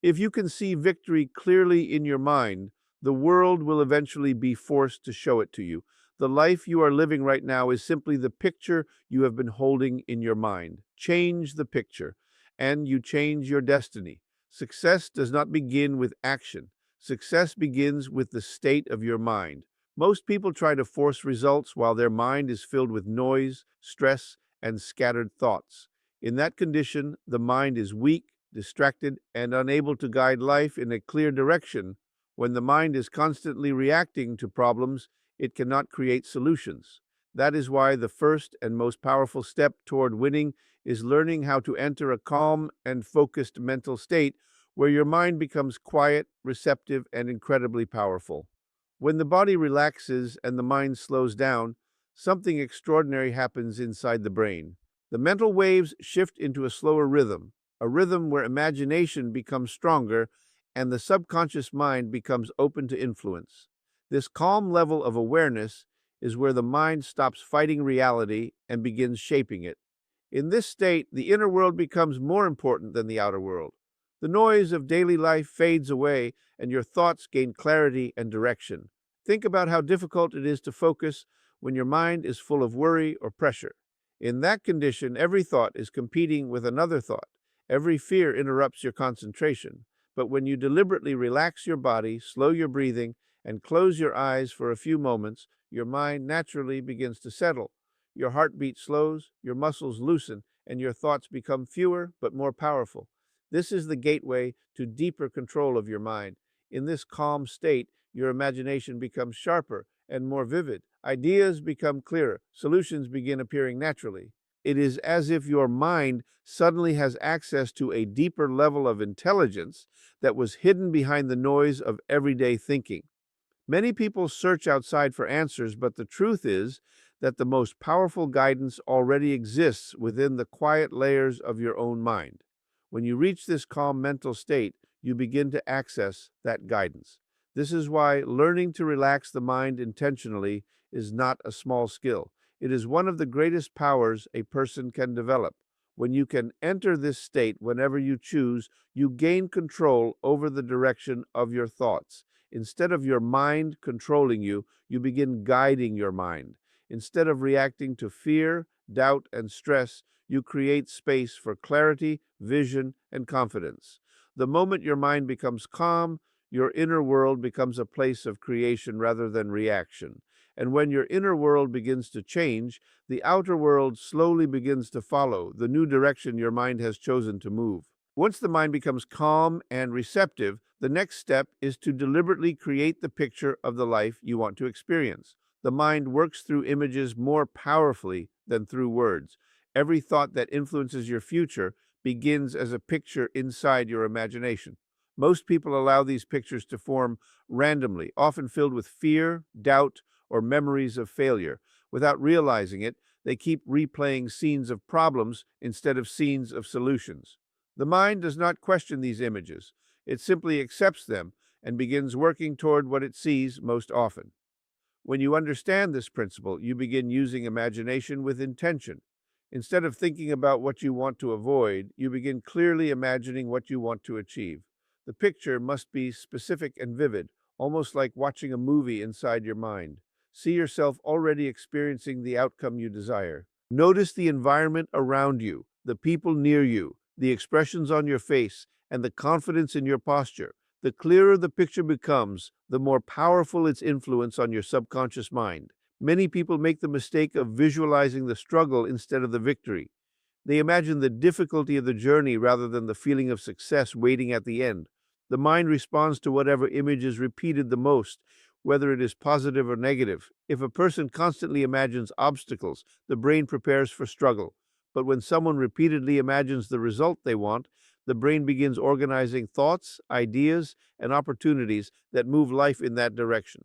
If you can see victory clearly in your mind, the world will eventually be forced to show it to you. The life you are living right now is simply the picture you have been holding in your mind. Change the picture, and you change your destiny. Success does not begin with action. Success begins with the state of your mind. Most people try to force results while their mind is filled with noise, stress, and scattered thoughts. In that condition, the mind is weak, distracted, and unable to guide life in a clear direction. When the mind is constantly reacting to problems, it cannot create solutions. That is why the first and most powerful step toward winning is learning how to enter a calm and focused mental state where your mind becomes quiet, receptive, and incredibly powerful. When the body relaxes and the mind slows down, something extraordinary happens inside the brain. The mental waves shift into a slower rhythm, a rhythm where imagination becomes stronger and the subconscious mind becomes open to influence. This calm level of awareness is where the mind stops fighting reality and begins shaping it. In this state, the inner world becomes more important than the outer world. The noise of daily life fades away and your thoughts gain clarity and direction. Think about how difficult it is to focus when your mind is full of worry or pressure. In that condition, every thought is competing with another thought. Every fear interrupts your concentration. But when you deliberately relax your body, slow your breathing, and close your eyes for a few moments, your mind naturally begins to settle. Your heartbeat slows, your muscles loosen, and your thoughts become fewer but more powerful. This is the gateway to deeper control of your mind. In this calm state, your imagination becomes sharper and more vivid. Ideas become clearer. Solutions begin appearing naturally. It is as if your mind suddenly has access to a deeper level of intelligence that was hidden behind the noise of everyday thinking. Many people search outside for answers, but the truth is that the most powerful guidance already exists within the quiet layers of your own mind. When you reach this calm mental state, you begin to access that guidance. This is why learning to relax the mind intentionally is not a small skill. It is one of the greatest powers a person can develop. When you can enter this state whenever you choose, you gain control over the direction of your thoughts. Instead of your mind controlling you, you begin guiding your mind. Instead of reacting to fear, doubt, and stress, you create space for clarity, vision, and confidence. The moment your mind becomes calm, your inner world becomes a place of creation rather than reaction. And when your inner world begins to change, the outer world slowly begins to follow the new direction your mind has chosen to move. Once the mind becomes calm and receptive, the next step is to deliberately create the picture of the life you want to experience. The mind works through images more powerfully than through words. Every thought that influences your future begins as a picture inside your imagination. Most people allow these pictures to form randomly, often filled with fear, doubt, or memories of failure. Without realizing it, they keep replaying scenes of problems instead of scenes of solutions. The mind does not question these images. It simply accepts them and begins working toward what it sees most often. When you understand this principle, you begin using imagination with intention. Instead of thinking about what you want to avoid, you begin clearly imagining what you want to achieve. The picture must be specific and vivid, almost like watching a movie inside your mind. See yourself already experiencing the outcome you desire. Notice the environment around you, the people near you, the expressions on your face, and the confidence in your posture. The clearer the picture becomes, the more powerful its influence on your subconscious mind. Many people make the mistake of visualizing the struggle instead of the victory. They imagine the difficulty of the journey rather than the feeling of success waiting at the end. The mind responds to whatever image is repeated the most, whether it is positive or negative. If a person constantly imagines obstacles, the brain prepares for struggle. But when someone repeatedly imagines the result they want, the brain begins organizing thoughts, ideas, and opportunities that move life in that direction.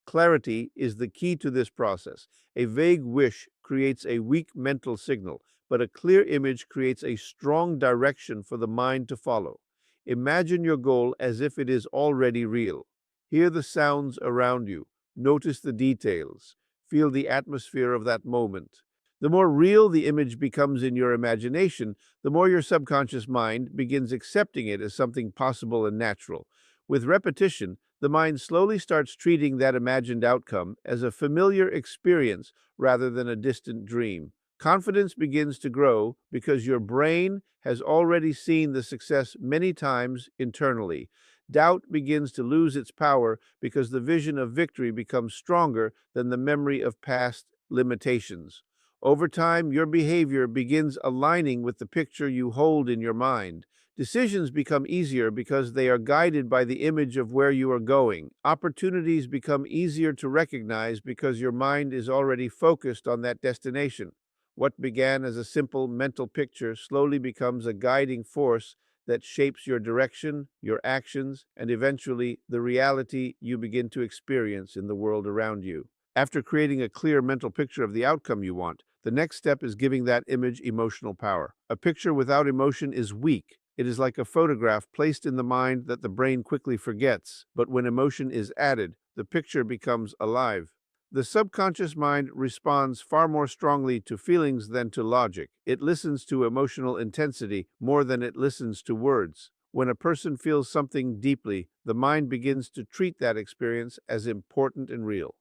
Clarity is the key to this process. A vague wish creates a weak mental signal, but a clear image creates a strong direction for the mind to follow. Imagine your goal as if it is already real. Hear the sounds around you. Notice the details. Feel the atmosphere of that moment. The more real the image becomes in your imagination, the more your subconscious mind begins accepting it as something possible and natural. With repetition, the mind slowly starts treating that imagined outcome as a familiar experience rather than a distant dream. Confidence begins to grow because your brain has already seen the success many times internally. Doubt begins to lose its power because the vision of victory becomes stronger than the memory of past limitations. Over time, your behavior begins aligning with the picture you hold in your mind. Decisions become easier because they are guided by the image of where you are going. Opportunities become easier to recognize because your mind is already focused on that destination. What began as a simple mental picture slowly becomes a guiding force that shapes your direction, your actions, and eventually the reality you begin to experience in the world around you. After creating a clear mental picture of the outcome you want, the next step is giving that image emotional power. A picture without emotion is weak. It is like a photograph placed in the mind that the brain quickly forgets. But when emotion is added, the picture becomes alive. The subconscious mind responds far more strongly to feelings than to logic. It listens to emotional intensity more than it listens to words. When a person feels something deeply, the mind begins to treat that experience as important and real.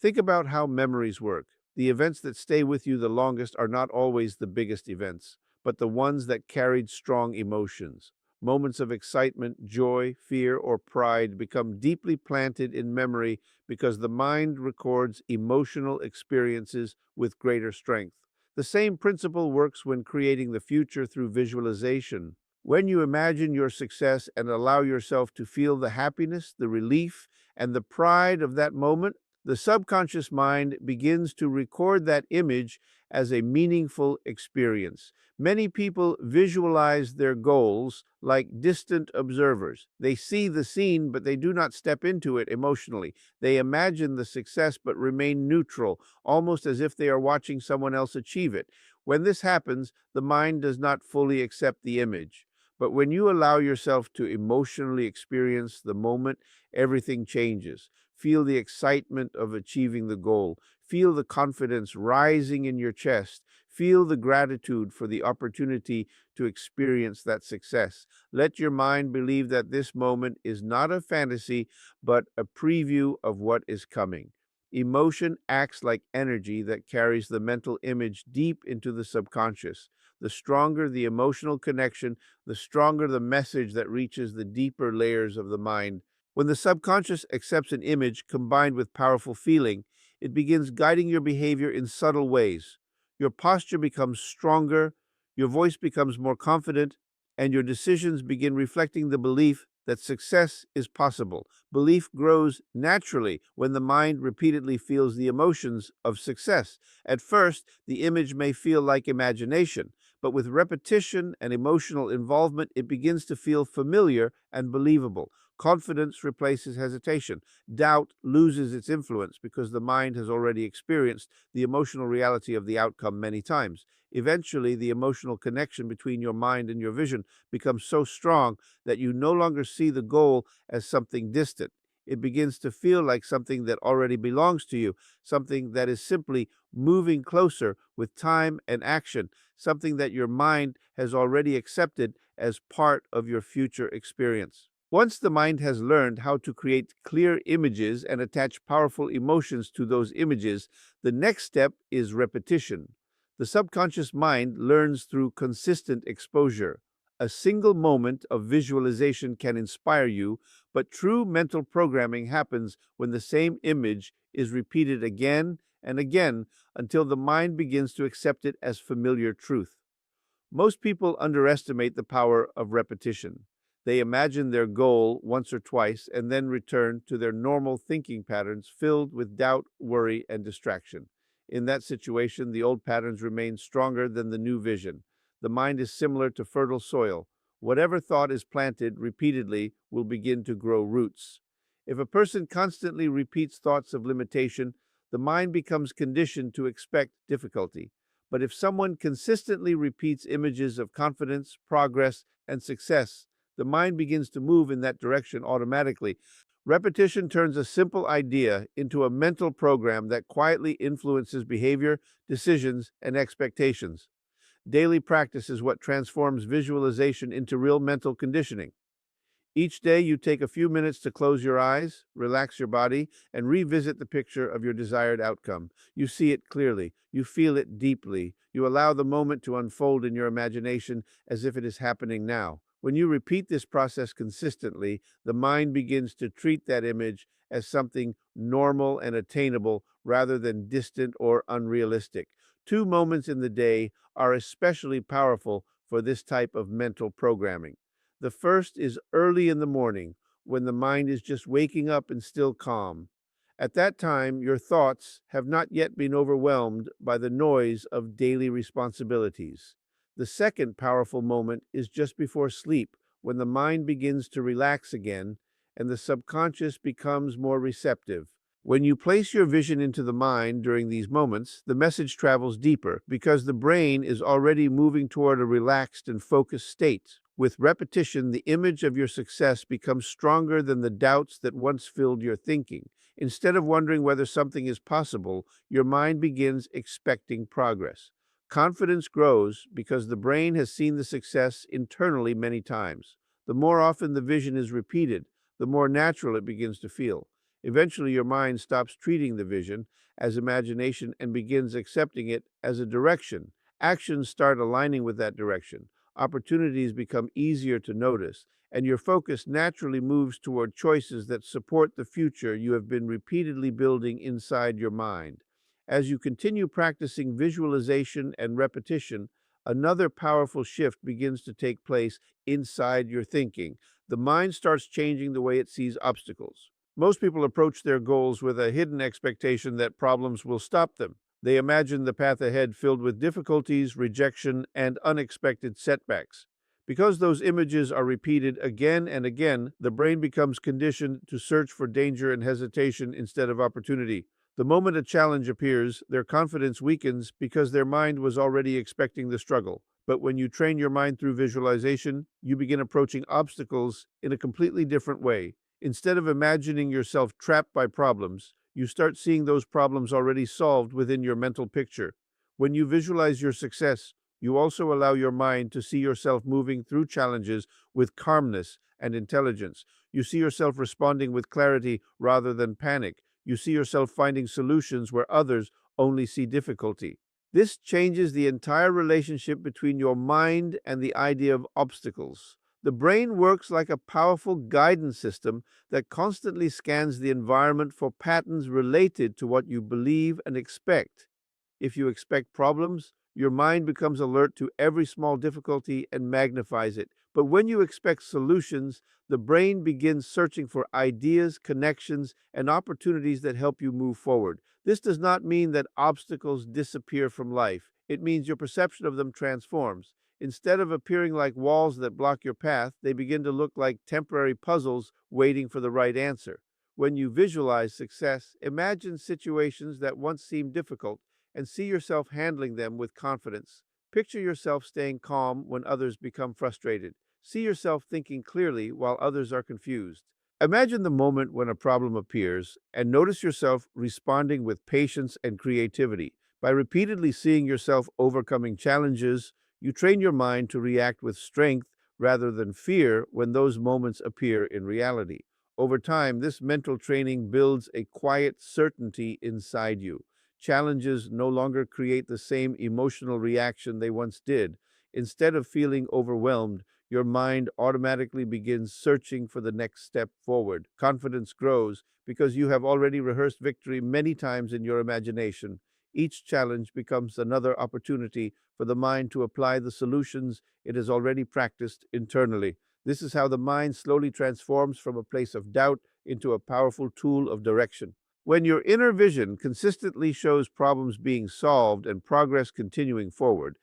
Think about how memories work. The events that stay with you the longest are not always the biggest events, but the ones that carried strong emotions. Moments of excitement, joy, fear, or pride become deeply planted in memory because the mind records emotional experiences with greater strength. The same principle works when creating the future through visualization. When you imagine your success and allow yourself to feel the happiness, the relief, and the pride of that moment, the subconscious mind begins to record that image as a meaningful experience. Many people visualize their goals like distant observers. They see the scene, but they do not step into it emotionally. They imagine the success, but remain neutral, almost as if they are watching someone else achieve it. When this happens, the mind does not fully accept the image. But when you allow yourself to emotionally experience the moment, everything changes. Feel the excitement of achieving the goal. Feel the confidence rising in your chest. Feel the gratitude for the opportunity to experience that success. Let your mind believe that this moment is not a fantasy, but a preview of what is coming. Emotion acts like energy that carries the mental image deep into the subconscious. The stronger the emotional connection, the stronger the message that reaches the deeper layers of the mind. When the subconscious accepts an image combined with powerful feeling, it begins guiding your behavior in subtle ways. Your posture becomes stronger, your voice becomes more confident, and your decisions begin reflecting the belief that success is possible. Belief grows naturally when the mind repeatedly feels the emotions of success. At first, the image may feel like imagination, but with repetition and emotional involvement, it begins to feel familiar and believable. Confidence replaces hesitation. Doubt loses its influence because the mind has already experienced the emotional reality of the outcome many times. Eventually, the emotional connection between your mind and your vision becomes so strong that you no longer see the goal as something distant. It begins to feel like something that already belongs to you, something that is simply moving closer with time and action, something that your mind has already accepted as part of your future experience. Once the mind has learned how to create clear images and attach powerful emotions to those images, the next step is repetition. The subconscious mind learns through consistent exposure. A single moment of visualization can inspire you, but true mental programming happens when the same image is repeated again and again until the mind begins to accept it as familiar truth. Most people underestimate the power of repetition. They imagine their goal once or twice and then return to their normal thinking patterns filled with doubt, worry, and distraction. In that situation, the old patterns remain stronger than the new vision. The mind is similar to fertile soil. Whatever thought is planted repeatedly will begin to grow roots. If a person constantly repeats thoughts of limitation, the mind becomes conditioned to expect difficulty. But if someone consistently repeats images of confidence, progress, and success, the mind begins to move in that direction automatically. Repetition turns a simple idea into a mental program that quietly influences behavior, decisions, and expectations. Daily practice is what transforms visualization into real mental conditioning. Each day, you take a few minutes to close your eyes, relax your body, and revisit the picture of your desired outcome. You see it clearly, you feel it deeply, you allow the moment to unfold in your imagination as if it is happening now. When you repeat this process consistently, the mind begins to treat that image as something normal and attainable rather than distant or unrealistic. Two moments in the day are especially powerful for this type of mental programming. The first is early in the morning, when the mind is just waking up and still calm. At that time, your thoughts have not yet been overwhelmed by the noise of daily responsibilities. The second powerful moment is just before sleep, when the mind begins to relax again and the subconscious becomes more receptive. When you place your vision into the mind during these moments, the message travels deeper because the brain is already moving toward a relaxed and focused state. With repetition, the image of your success becomes stronger than the doubts that once filled your thinking. Instead of wondering whether something is possible, your mind begins expecting progress. Confidence grows because the brain has seen the success internally many times. The more often the vision is repeated, the more natural it begins to feel. Eventually, your mind stops treating the vision as imagination and begins accepting it as a direction. Actions start aligning with that direction. Opportunities become easier to notice, and your focus naturally moves toward choices that support the future you have been repeatedly building inside your mind. As you continue practicing visualization and repetition, another powerful shift begins to take place inside your thinking. The mind starts changing the way it sees obstacles. Most people approach their goals with a hidden expectation that problems will stop them. They imagine the path ahead filled with difficulties, rejection, and unexpected setbacks. Because those images are repeated again and again, the brain becomes conditioned to search for danger and hesitation instead of opportunity. The moment a challenge appears, their confidence weakens because their mind was already expecting the struggle. But when you train your mind through visualization, you begin approaching obstacles in a completely different way. Instead of imagining yourself trapped by problems, you start seeing those problems already solved within your mental picture. When you visualize your success, you also allow your mind to see yourself moving through challenges with calmness and intelligence. You see yourself responding with clarity rather than panic. You see yourself finding solutions where others only see difficulty. This changes the entire relationship between your mind and the idea of obstacles. The brain works like a powerful guidance system that constantly scans the environment for patterns related to what you believe and expect. If you expect problems, your mind becomes alert to every small difficulty and magnifies it. But when you expect solutions, the brain begins searching for ideas, connections, and opportunities that help you move forward. This does not mean that obstacles disappear from life. It means your perception of them transforms. Instead of appearing like walls that block your path, they begin to look like temporary puzzles waiting for the right answer. When you visualize success, imagine situations that once seemed difficult and see yourself handling them with confidence. Picture yourself staying calm when others become frustrated. See yourself thinking clearly while others are confused. Imagine the moment when a problem appears and notice yourself responding with patience and creativity. By repeatedly seeing yourself overcoming challenges, you train your mind to react with strength rather than fear when those moments appear in reality. Over time, this mental training builds a quiet certainty inside you. Challenges no longer create the same emotional reaction they once did. Instead of feeling overwhelmed, your mind automatically begins searching for the next step forward. Confidence grows because you have already rehearsed victory many times in your imagination. Each challenge becomes another opportunity for the mind to apply the solutions it has already practiced internally. This is how the mind slowly transforms from a place of doubt into a powerful tool of direction. When your inner vision consistently shows problems being solved and progress continuing forward,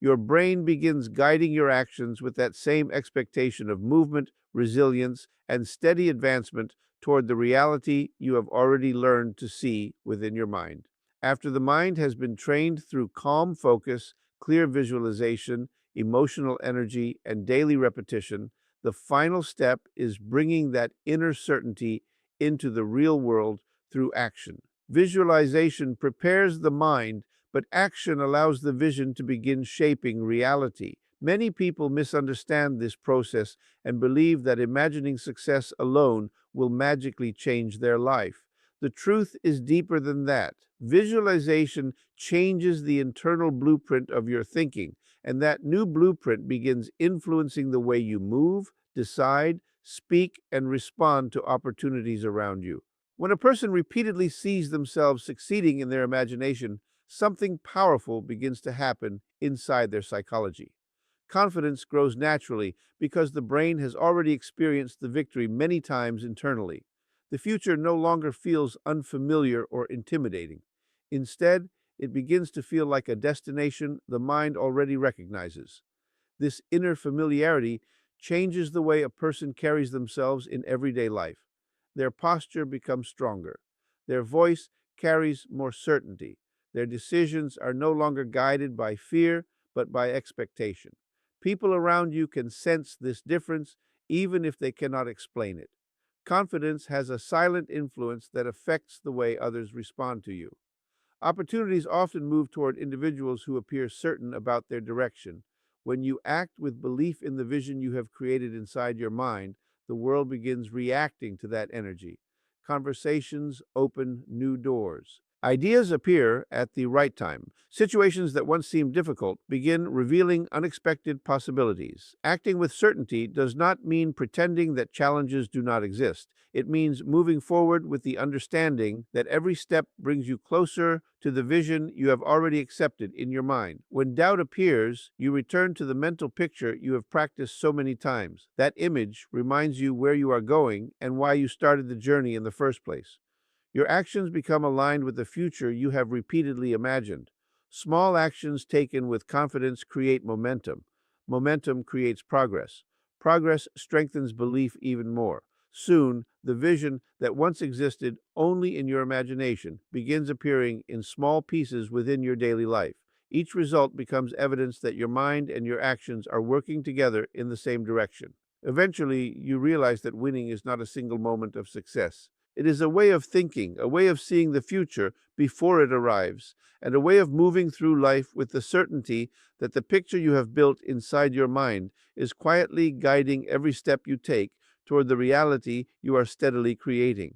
your brain begins guiding your actions with that same expectation of movement, resilience, and steady advancement toward the reality you have already learned to see within your mind. After the mind has been trained through calm focus, clear visualization, emotional energy, and daily repetition, the final step is bringing that inner certainty into the real world through action. Visualization prepares the mind, but action allows the vision to begin shaping reality. Many people misunderstand this process and believe that imagining success alone will magically change their life. The truth is deeper than that. Visualization changes the internal blueprint of your thinking, and that new blueprint begins influencing the way you move, decide, speak, and respond to opportunities around you. When a person repeatedly sees themselves succeeding in their imagination, something powerful begins to happen inside their psychology. Confidence grows naturally because the brain has already experienced the victory many times internally. The future no longer feels unfamiliar or intimidating. Instead, it begins to feel like a destination the mind already recognizes. This inner familiarity changes the way a person carries themselves in everyday life. Their posture becomes stronger. Their voice carries more certainty. Their decisions are no longer guided by fear, but by expectation. People around you can sense this difference even if they cannot explain it. Confidence has a silent influence that affects the way others respond to you. Opportunities often move toward individuals who appear certain about their direction. When you act with belief in the vision you have created inside your mind, the world begins reacting to that energy. Conversations open new doors. Ideas appear at the right time. Situations that once seemed difficult begin revealing unexpected possibilities. Acting with certainty does not mean pretending that challenges do not exist. It means moving forward with the understanding that every step brings you closer to the vision you have already accepted in your mind. When doubt appears, you return to the mental picture you have practiced so many times. That image reminds you where you are going and why you started the journey in the first place. Your actions become aligned with the future you have repeatedly imagined. Small actions taken with confidence create momentum. Momentum creates progress. Progress strengthens belief even more. Soon, the vision that once existed only in your imagination begins appearing in small pieces within your daily life. Each result becomes evidence that your mind and your actions are working together in the same direction. Eventually, you realize that winning is not a single moment of success. It is a way of thinking, a way of seeing the future before it arrives, and a way of moving through life with the certainty that the picture you have built inside your mind is quietly guiding every step you take toward the reality you are steadily creating.